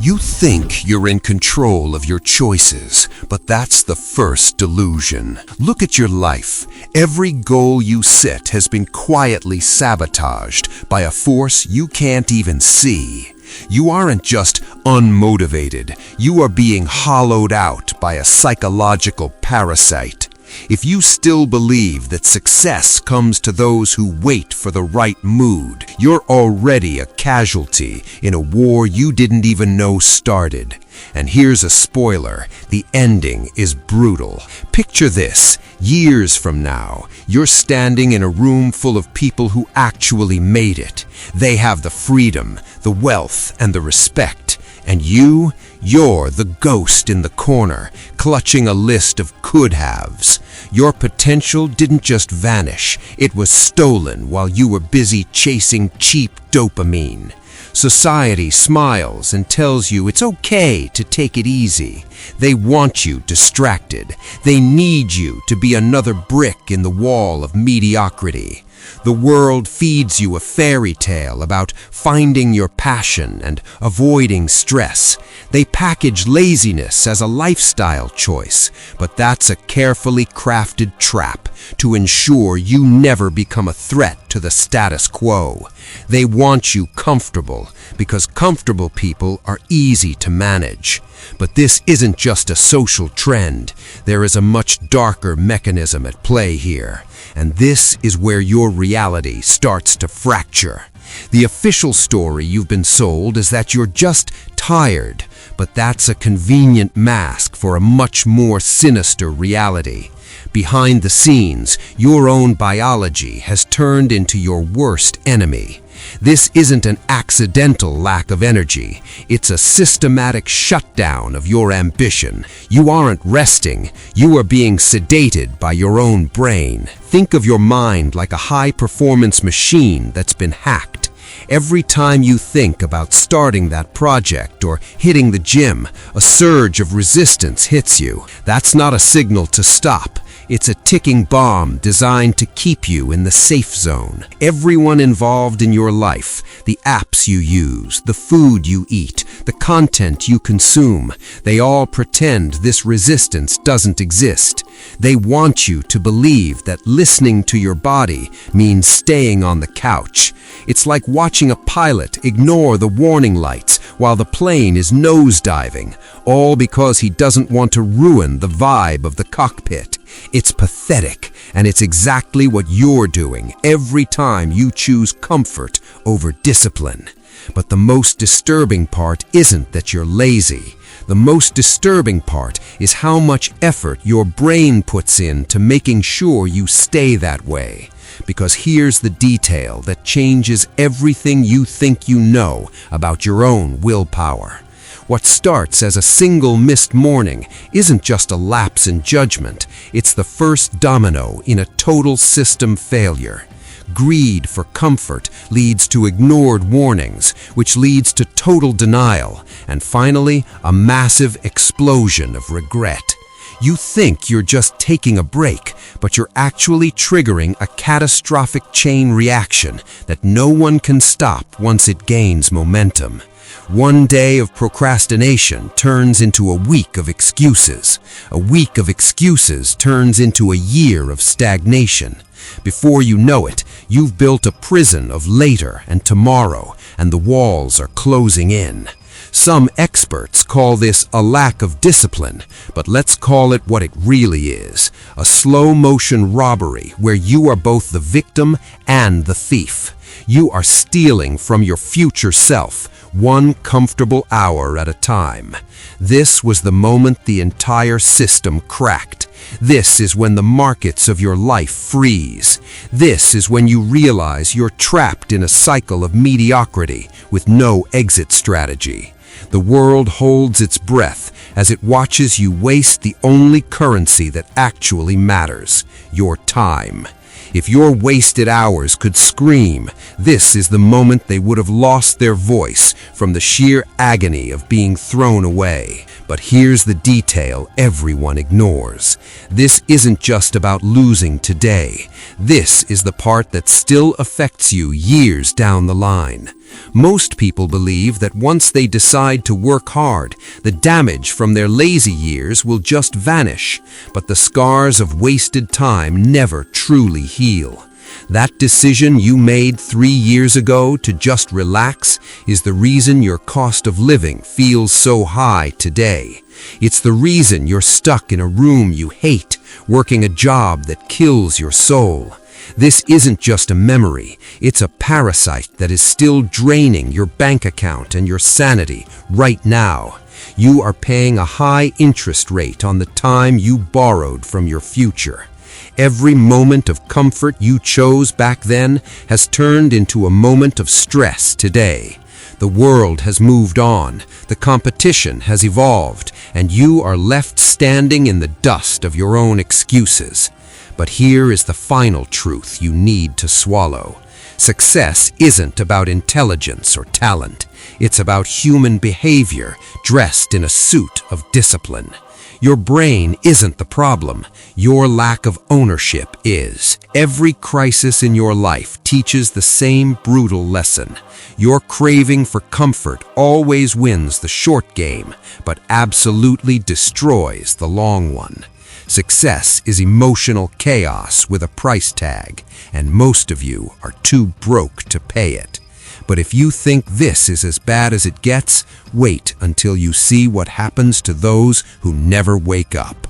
You think you're in control of your choices, but that's the first delusion. Look at your life. Every goal you set has been quietly sabotaged by a force you can't even see. You aren't just unmotivated, you are being hollowed out by a psychological parasite. If you still believe that success comes to those who wait for the right mood, you're already a casualty in a war you didn't even know started. And here's a spoiler, the ending is brutal. Picture this, years from now, you're standing in a room full of people who actually made it. They have the freedom, the wealth, and the respect. And you're the ghost in the corner, clutching a list of could-haves. Your potential didn't just vanish, it was stolen while you were busy chasing cheap dopamine. Society smiles and tells you it's okay to take it easy. They want you distracted. They need you to be another brick in the wall of mediocrity. The world feeds you a fairy tale about finding your passion and avoiding stress. They package laziness as a lifestyle choice, but that's a carefully crafted trap to ensure you never become a threat to the status quo. They want you comfortable because comfortable people are easy to manage. But this isn't just a social trend. There is a much darker mechanism at play here. And this is where your reality starts to fracture. The official story you've been sold is that you're just tired, but that's a convenient mask for a much more sinister reality. Behind the scenes, your own biology has turned into your worst enemy. This isn't an accidental lack of energy. It's a systematic shutdown of your ambition. You aren't resting. You are being sedated by your own brain. Think of your mind like a high-performance machine that's been hacked. Every time you think about starting that project or hitting the gym, a surge of resistance hits you. That's not a signal to stop. It's a ticking bomb designed to keep you in the safe zone. Everyone involved in your life, the apps you use, the food you eat, the content you consume, they all pretend this resistance doesn't exist. They want you to believe that listening to your body means staying on the couch. It's like watching a pilot ignore the warning lights while the plane is nosediving, all because he doesn't want to ruin the vibe of the cockpit. It's pathetic, and it's exactly what you're doing every time you choose comfort over discipline. But the most disturbing part isn't that you're lazy. The most disturbing part is how much effort your brain puts into making sure you stay that way. Because here's the detail that changes everything you think you know about your own willpower. What starts as a single missed morning isn't just a lapse in judgment, it's the first domino in a total system failure. Greed for comfort leads to ignored warnings, which leads to total denial, and finally, a massive explosion of regret. You think you're just taking a break, but you're actually triggering a catastrophic chain reaction that no one can stop once it gains momentum. One day of procrastination turns into a week of excuses. A week of excuses turns into a year of stagnation. Before you know it, you've built a prison of later and tomorrow, and the walls are closing in. Some experts call this a lack of discipline, but let's call it what it really is, a slow-motion robbery where you are both the victim and the thief. You are stealing from your future self, one comfortable hour at a time. This was the moment the entire system cracked. This is when the markets of your life freeze. This is when you realize you're trapped in a cycle of mediocrity with no exit strategy. The world holds its breath as it watches you waste the only currency that actually matters, your time. If your wasted hours could scream, this is the moment they would have lost their voice from the sheer agony of being thrown away. But here's the detail everyone ignores. This isn't just about losing today. This is the part that still affects you years down the line. Most people believe that once they decide to work hard, the damage from their lazy years will just vanish, but the scars of wasted time never truly heal. That decision you made 3 years ago to just relax is the reason your cost of living feels so high today. It's the reason you're stuck in a room you hate, working a job that kills your soul. This isn't just a memory, it's a parasite that is still draining your bank account and your sanity right now. You are paying a high interest rate on the time you borrowed from your future. Every moment of comfort you chose back then has turned into a moment of stress today. The world has moved on, the competition has evolved, and you are left standing in the dust of your own excuses. But here is the final truth you need to swallow. Success isn't about intelligence or talent. It's about human behavior dressed in a suit of discipline. Your brain isn't the problem. Your lack of ownership is. Every crisis in your life teaches the same brutal lesson. Your craving for comfort always wins the short game, but absolutely destroys the long one. Success is emotional chaos with a price tag, and most of you are too broke to pay it. But if you think this is as bad as it gets, wait until you see what happens to those who never wake up.